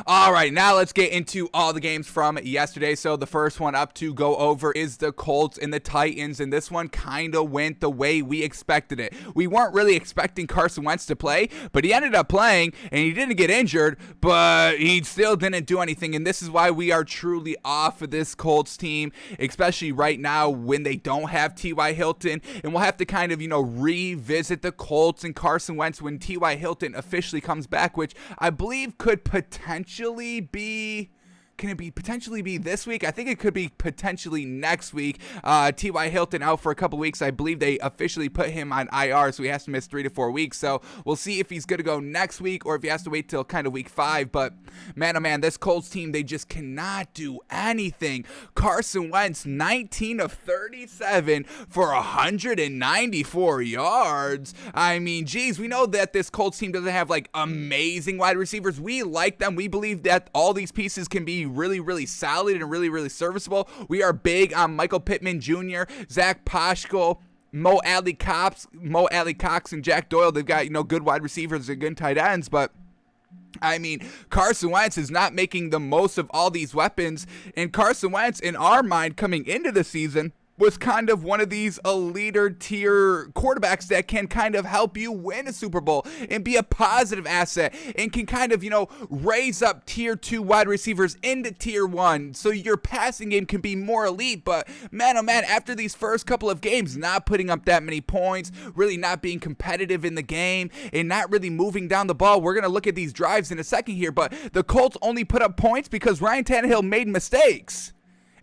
All right, now let's get into all the games from yesterday. So the first one up to go over is the Colts and the Titans, and this one kind of went the way we expected it. We weren't really expecting Carson Wentz to play, but he ended up playing, and he didn't get injured, but he still didn't do anything, and this is why we are truly off of this Colts team, especially right now when they don't have T.Y. Hilton, and we'll have to kind of, revisit the Colts and Carson Wentz when T.Y. Hilton officially comes back, which I believe could potentially be, can it be potentially be this week? I think it could be potentially next week. T.Y. Hilton out for a couple weeks. I believe they officially put him on IR, so he has to miss 3 to 4 weeks. So we'll see if he's going to go next week or if he has to wait till kind of week 5. But man, oh man, this Colts team, they just cannot do anything. Carson Wentz, 19 of 37 for 194 yards. I mean, geez, we know that this Colts team doesn't have like amazing wide receivers. We like them. We believe that all these pieces can be really, really solid and really, really serviceable. We are big on Michael Pittman Jr., Zach Pascal, Mo Alley Cox, and Jack Doyle. They've got, good wide receivers and good tight ends, but I mean, Carson Wentz is not making the most of all these weapons, and Carson Wentz, in our mind, coming into the season, was kind of one of these elite tier quarterbacks that can kind of help you win a Super Bowl and be a positive asset and can kind of, raise up tier 2 wide receivers into tier 1 so your passing game can be more elite. But man, oh man, after these first couple of games, not putting up that many points, really not being competitive in the game and not really moving down the ball. We're going to look at these drives in a second here, but the Colts only put up points because Ryan Tannehill made mistakes.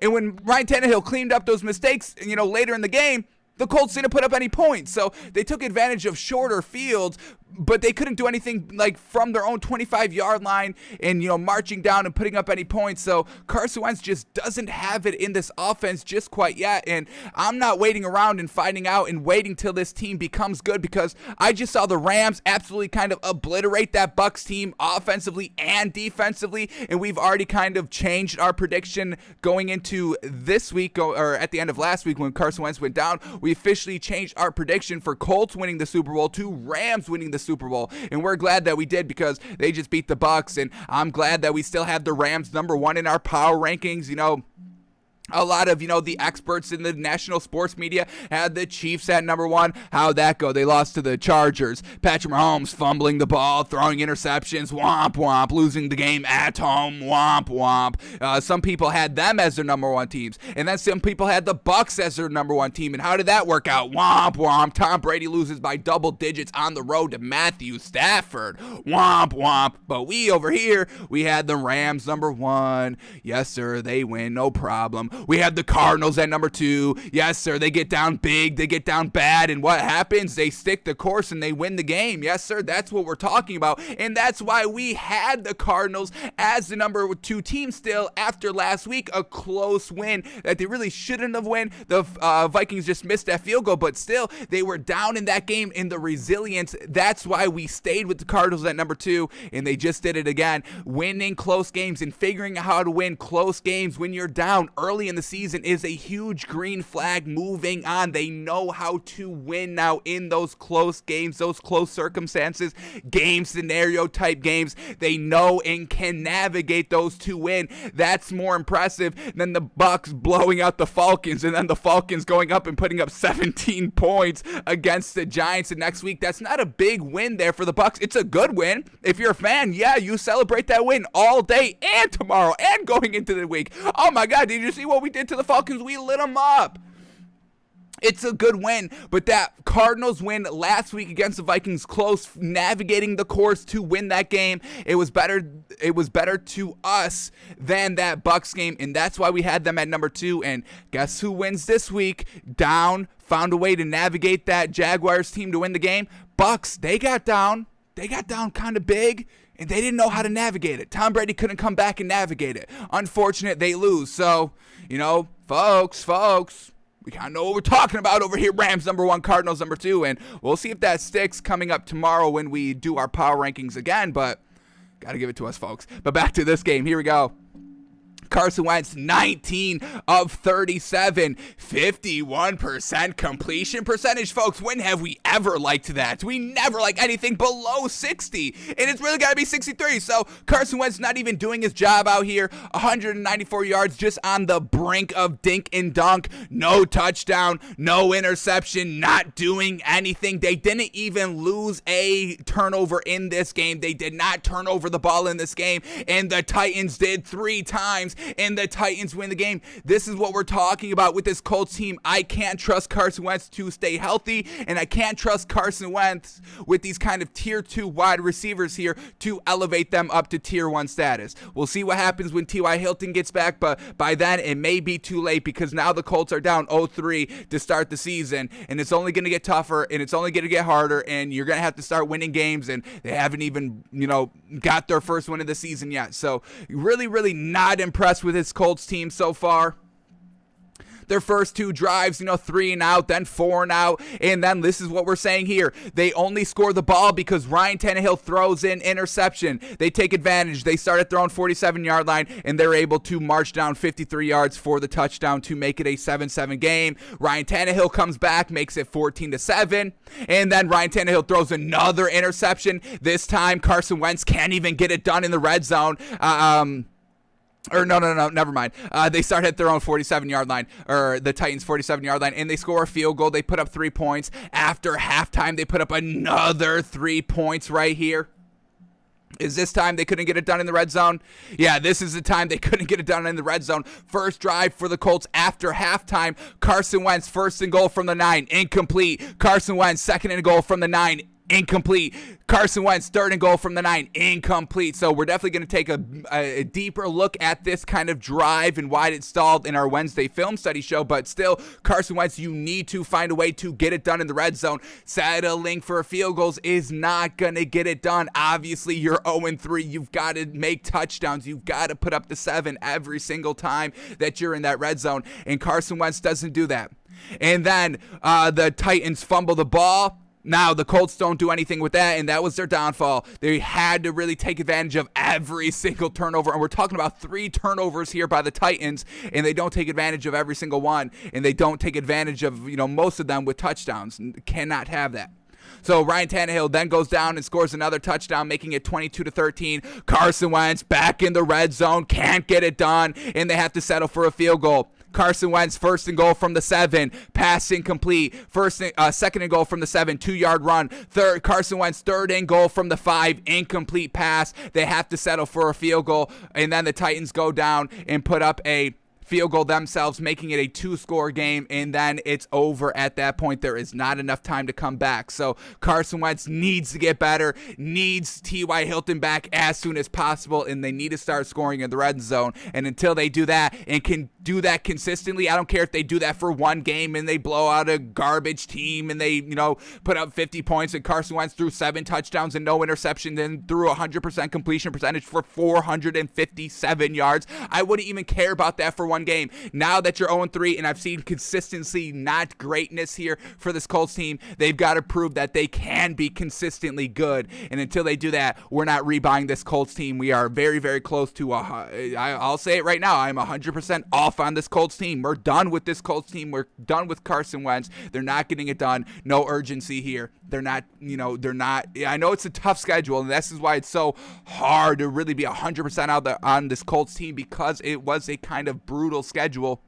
And when Ryan Tannehill cleaned up those mistakes, later in the game, the Colts didn't put up any points. So they took advantage of shorter fields, but they couldn't do anything like from their own 25-yard line and, marching down and putting up any points. So Carson Wentz just doesn't have it in this offense just quite yet. And I'm not waiting around and finding out and waiting till this team becomes good, because I just saw the Rams absolutely kind of obliterate that Bucs team offensively and defensively. And we've already kind of changed our prediction going into this week, or at the end of last week when Carson Wentz went down. We officially changed our prediction for Colts winning the Super Bowl to Rams winning the Super Bowl, and we're glad that we did because they just beat the Bucs, and I'm glad that we still have the Rams number 1 in our power rankings. A lot of, the experts in the national sports media had the Chiefs at number 1. How'd that go? They lost to the Chargers. Patrick Mahomes fumbling the ball, throwing interceptions, womp womp, losing the game at home, womp womp. Some people had them as their number 1 teams, and then some people had the Bucs as their number 1 team. And how did that work out? Womp womp. Tom Brady loses by double digits on the road to Matthew Stafford. Womp womp. But we over here, we had the Rams number 1. Yes, sir, they win, no problem. We have the Cardinals at number 2. Yes, sir, they get down big, they get down bad, and what happens? They stick the course and they win the game. Yes, sir, that's what we're talking about, and that's why we had the Cardinals as the number 2 team still after last week, a close win that they really shouldn't have won. The Vikings just missed that field goal, but still, they were down in that game in the resilience. That's why we stayed with the Cardinals at number 2, and they just did it again, winning close games and figuring out how to win close games when you're down early in the season is a huge green flag. Moving on, they know how to win now in those close games, those close circumstances, game scenario type games. They know and can navigate those to win. That's more impressive than the Bucs blowing out the Falcons and then the Falcons going up and putting up 17 points against the Giants the next week. That's not a big win there for the Bucs. It's a good win. If you're a fan, yeah, you celebrate that win all day and tomorrow and going into the week. Oh my God, did you see what we did to the Falcons? We lit them up. It's a good win, but that Cardinals win last week against the Vikings, close, navigating the course to win that game. It was better to us than that Bucs game, and that's why we had them at number 2. And guess who wins this week? Down, found a way to navigate that Jaguars team to win the game. Bucs, they got down kind of big, and they didn't know how to navigate it. Tom Brady couldn't come back and navigate it. Unfortunate, they lose. So, folks, we kind of know what we're talking about over here. Rams number 1, Cardinals number 2, and we'll see if that sticks coming up tomorrow when we do our power rankings again, but got to give it to us, folks. But back to this game. Here we go. Carson Wentz, 19 of 37, 51% completion percentage. Folks, when have we ever liked that? We never like anything below 60, and it's really got to be 63. So Carson Wentz not even doing his job out here. 194 yards just on the brink of dink and dunk. No touchdown, no interception, not doing anything. They didn't even lose a turnover in this game. They did not turn over the ball in this game, and the Titans did 3 times, and the Titans win the game. This is what we're talking about with this Colts team. I can't trust Carson Wentz to stay healthy, and I can't trust Carson Wentz with these kind of tier 2 wide receivers here to elevate them up to tier 1 status. We'll see what happens when T.Y. Hilton gets back, but by then it may be too late, because now the Colts are down 0-3 to start the season, and it's only going to get tougher, and it's only going to get harder, and you're going to have to start winning games, and they haven't even, got their first win of the season yet. So really, really not impressed with this Colts team so far. Their first 2 drives, 3 and out, then 4 and out, and then this is what we're saying here. They only score the ball because Ryan Tannehill throws in interception. They take advantage. They started throwing 47-yard line, and they're able to march down 53 yards for the touchdown to make it a 7-7 game. Ryan Tannehill comes back, makes it 14-7, and then Ryan Tannehill throws another interception. This time, Carson Wentz can't even get it done in the red zone. No, never mind. They start at their own 47-yard line, or the Titans' 47-yard line, and they score a field goal. They put up 3 points. After halftime, they put up another 3 points right here. Is this time they couldn't get it done in the red zone? Yeah, this is the time they couldn't get it done in the red zone. First drive for the Colts after halftime. Carson Wentz, first and goal from the 9, incomplete. Carson Wentz, second and goal from the 9, incomplete. Carson Wentz, third and goal from the 9, incomplete. So we're definitely going to take a deeper look at this kind of drive and why it stalled in our Wednesday film study show. But still, Carson Wentz, you need to find a way to get it done in the red zone. Settling for field goals is not going to get it done. Obviously, you're 0-3. You've got to make touchdowns. You've got to put up the 7 every single time that you're in that red zone. And Carson Wentz doesn't do that. And then the Titans fumble the ball. Now, the Colts don't do anything with that, and that was their downfall. They had to really take advantage of every single turnover, and we're talking about 3 turnovers here by the Titans, and they don't take advantage of every single one, and they don't take advantage of, most of them with touchdowns. Cannot have that. So Ryan Tannehill then goes down and scores another touchdown, making it 22-13. Carson Wentz back in the red zone, can't get it done, and they have to settle for a field goal. Carson Wentz, first and goal from the 7, pass incomplete. Second and goal from the 7, 2-yard run. Carson Wentz, third and goal from the 5, incomplete pass. They have to settle for a field goal, and then the Titans go down and put up a field goal themselves, making it a 2-score game, and then it's over at that point. There is not enough time to come back. So Carson Wentz needs to get better, needs T.Y. Hilton back as soon as possible, and they need to start scoring in the red zone. And until they do that and can do that consistently, I don't care if they do that for one game and they blow out a garbage team and they, put up 50 points, and Carson Wentz threw 7 touchdowns and no interceptions and threw 100% completion percentage for 457 yards. I wouldn't even care about that for one game. Now that you're 0-3, and I've seen consistency, not greatness here for this Colts team, they've got to prove that they can be consistently good. And until they do that, we're not rebuying this Colts team. We are very, very close to, I'll say it right now, I'm 100% off on this Colts team. We're done with this Colts team. We're done with Carson Wentz. They're not getting it done. No urgency here. They're not, I know it's a tough schedule, and this is why it's so hard to really be 100% out there on this Colts team, because it was a kind of brutal schedule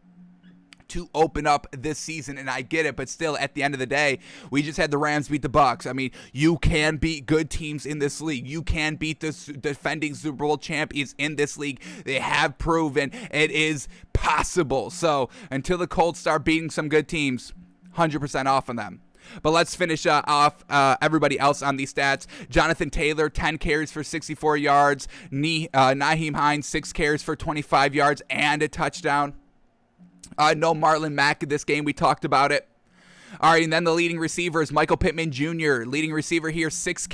to open up this season, and I get it, but still, at the end of the day, we just had the Rams beat the Bucs. I mean, you can beat good teams in this league. You can beat the defending Super Bowl champions in this league. They have proven it is possible. So until the Colts start beating some good teams, 100% off on them. But let's finish off everybody else on these stats. Jonathan Taylor, 10 carries for 64 yards. Nyheim Hines, 6 carries for 25 yards and a touchdown. No Marlon Mack in this game. We talked about it. All right, and then the leading receiver is Michael Pittman Jr., leading receiver here, six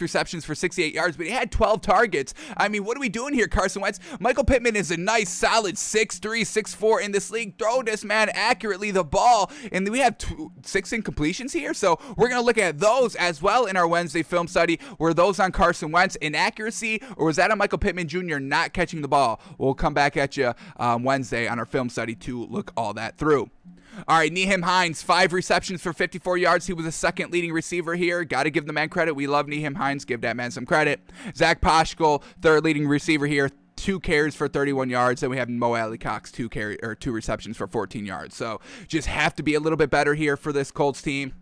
receptions for 68 yards, but he had 12 targets. I mean, what are we doing here, Carson Wentz? Michael Pittman is a nice, solid 6'3", 6'4" in this league. Throw this man accurately the ball, and we have 6 incompletions here, so we're going to look at those as well in our Wednesday film study. Were those on Carson Wentz inaccuracy, or was that on Michael Pittman Jr. not catching the ball? We'll come back at you Wednesday on our film study to look all that through. All right, Nyheim Hines, 5 receptions for 54 yards. He was the second leading receiver here. Got to give the man credit. We love Nyheim Hines. Give that man some credit. Zach Poshkuhl, third leading receiver here. 2 carries for 31 yards, and we have Mo Alley-Cox, 2 receptions for 14 yards. So just have to be a little bit better here for this Colts team.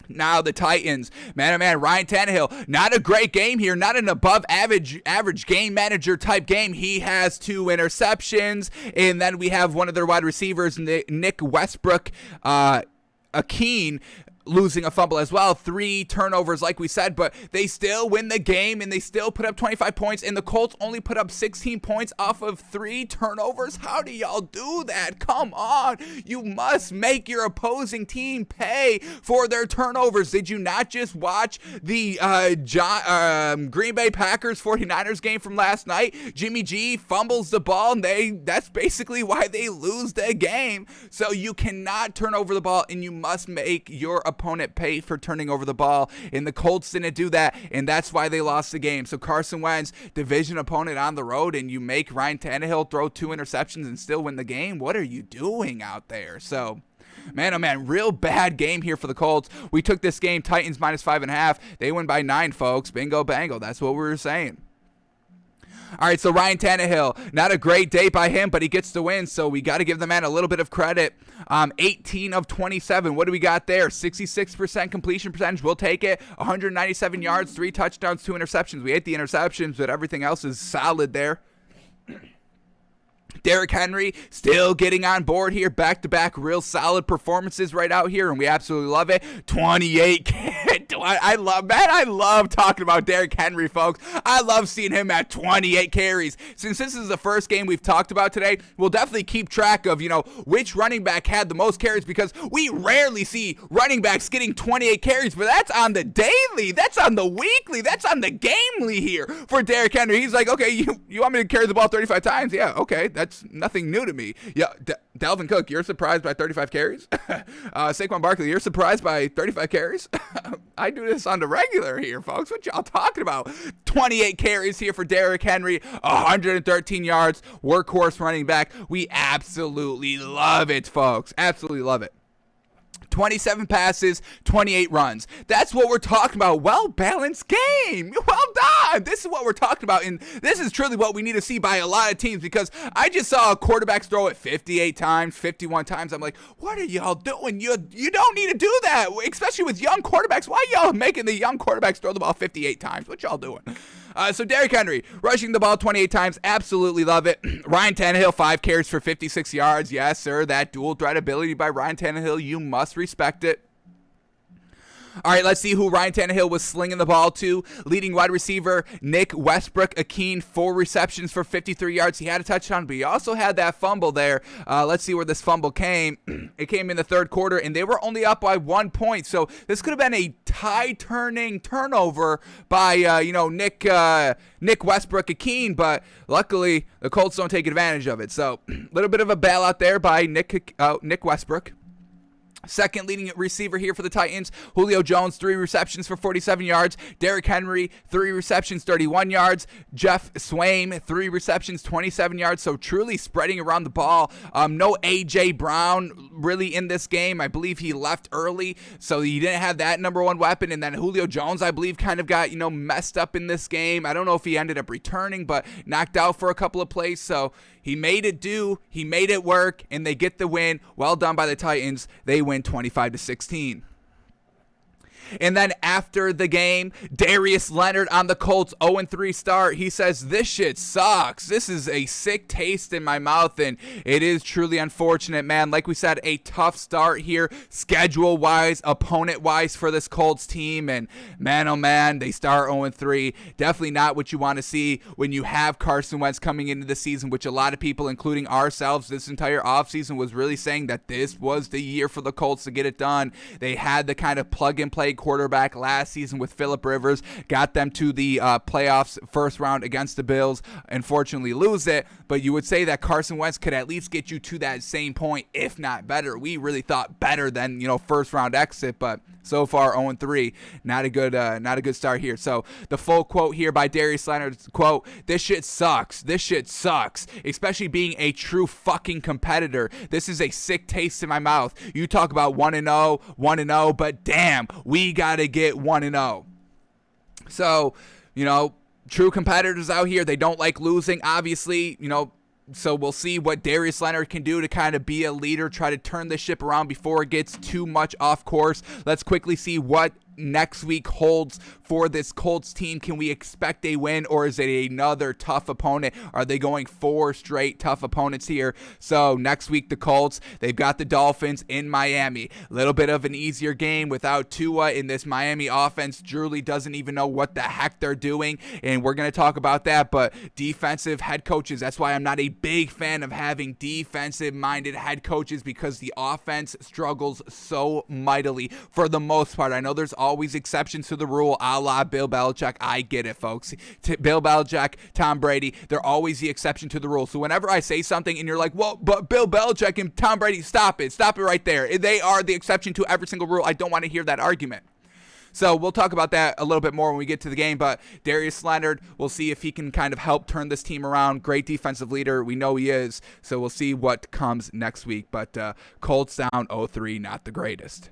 Now the Titans, man, Ryan Tannehill, not a great game here, not an above average game manager type game. He has 2 interceptions, and then we have one of their wide receivers, Nick Westbrook, Akeen, losing a fumble as well. 3 turnovers, like we said, but they still win the game, and they still put up 25 points, and the Colts only put up 16 points off of 3 turnovers. How do y'all do that? Come on. You must make your opposing team pay for their turnovers. Did you not just watch the Green Bay Packers 49ers game from last night? Jimmy G fumbles the ball, and that's basically why they lose the game. So you cannot turn over the ball, and you must make your opponent pay for turning over the ball, and the Colts didn't do that, and that's why they lost the game. So Carson Wentz, division opponent on the road, and you make Ryan Tannehill throw 2 interceptions and still win the game? What are you doing out there? So man, oh man, real bad game here for the Colts. We took this game, Titans minus 5.5. They win by 9, folks. Bingo bango. That's what we were saying. All right, so Ryan Tannehill, not a great day by him, but he gets the win, so we got to give the man a little bit of credit. 18 of 27. What do we got there? 66% completion percentage. We'll take it. 197 yards, 3 touchdowns, 2 interceptions. We ate the interceptions, but everything else is solid there. Derrick Henry still getting on board here, back-to-back real solid performances right out here, and we absolutely love it. 28. I love talking about Derrick Henry, folks. I love seeing him at 28 carries. Since this is the first game we've talked about today, we'll definitely keep track of, which running back had the most carries, because we rarely see running backs getting 28 carries, but that's on the daily, that's on the weekly, that's on the gamely here for Derrick Henry. He's like, okay, you want me to carry the ball 35 times? Yeah, okay, that's nothing new to me. Yeah, Dalvin Cook, you're surprised by 35 carries? Saquon Barkley, you're surprised by 35 carries? I do this on the regular here, folks. What y'all talking about? 28 carries here for Derrick Henry, 113 yards, workhorse running back. We absolutely love it, folks. Absolutely love it. 27 passes, 28 runs. That's what we're talking about. Well-balanced game. Well done. This is what we're talking about, and this is truly what we need to see by a lot of teams, because I just saw quarterbacks throw it 58 times, 51 times. I'm like, what are y'all doing? You don't need to do that, especially with young quarterbacks. Why y'all making the young quarterbacks throw the ball 58 times? What y'all doing? So Derrick Henry, rushing the ball 28 times, absolutely love it. Ryan Tannehill, 5 carries for 56 yards. Yes, sir, that dual threat ability by Ryan Tannehill, you must respect it. All right, let's see who Ryan Tannehill was slinging the ball to. Leading wide receiver, Nick Westbrook, Akeen, 4 receptions for 53 yards. He had a touchdown, but he also had that fumble there. Let's see where this fumble came. It came in the third quarter, and they were only up by 1 point. So this could have been a tie-turning turnover by, Nick Westbrook, Akeen, but luckily the Colts don't take advantage of it. So a little bit of a bailout there by Nick Westbrook. Second leading receiver here for the Titans, Julio Jones, 3 receptions for 47 yards. Derrick Henry, 3 receptions, 31 yards. Jeff Swaim, 3 receptions, 27 yards. So truly spreading around the ball. No A.J. Brown really in this game. I believe he left early, so he didn't have that number 1 weapon. And then Julio Jones, I believe, kind of got, messed up in this game. I don't know if he ended up returning, but knocked out for a couple of plays. So he made it do. He made it work, and they get the win. Well done by the Titans. They win 25-16. And then after the game, Darius Leonard on the Colts 0-3 start, he says, this shit sucks. This is a sick taste in my mouth, and it is truly unfortunate, man. Like we said, a tough start here, schedule-wise, opponent-wise for this Colts team, and man, oh man, they start 0-3. Definitely not what you want to see when you have Carson Wentz coming into the season, which a lot of people, including ourselves, this entire offseason was really saying that this was the year for the Colts to get it done. They had the kind of plug-and-play quarterback last season with Phillip Rivers, got them to the playoffs first round against the Bills, unfortunately lose it, but you would say that Carson Wentz could at least get you to that same point, if not better. We really thought better than, first round exit, but so far 0-3, not a good start here. So the full quote here by Darius Leonard, quote, this shit sucks, especially being a true fucking competitor. This is a sick taste in my mouth. You talk about 1-0, but damn, we gotta get 1-0. So, true competitors out here, they don't like losing, obviously, so we'll see what Darius Leonard can do to kind of be a leader, try to turn the ship around before it gets too much off course. Let's quickly see what next week holds for this Colts team. Can we expect a win, or is it another tough opponent? Are they going 4 straight tough opponents here? So next week, the Colts, they've got the Dolphins in Miami. A little bit of an easier game without Tua in this Miami offense. Drew doesn't even know what the heck they're doing, and we're going to talk about that, but defensive head coaches, that's why I'm not a big fan of having defensive-minded head coaches, because the offense struggles so mightily for the most part. I know there's always exceptions to the rule, a la Bill Belichick. I get it, folks. Bill Belichick, Tom Brady, they're always the exception to the rule. So whenever I say something and you're like, well, but Bill Belichick and Tom Brady, stop it right there. They are the exception to every single rule. I don't want to hear that argument. So we'll talk about that a little bit more when we get to the game, but Darius Leonard, we'll see if he can kind of help turn this team around. Great defensive leader. We know he is. So we'll see what comes next week, but Colts down 0-3, not the greatest.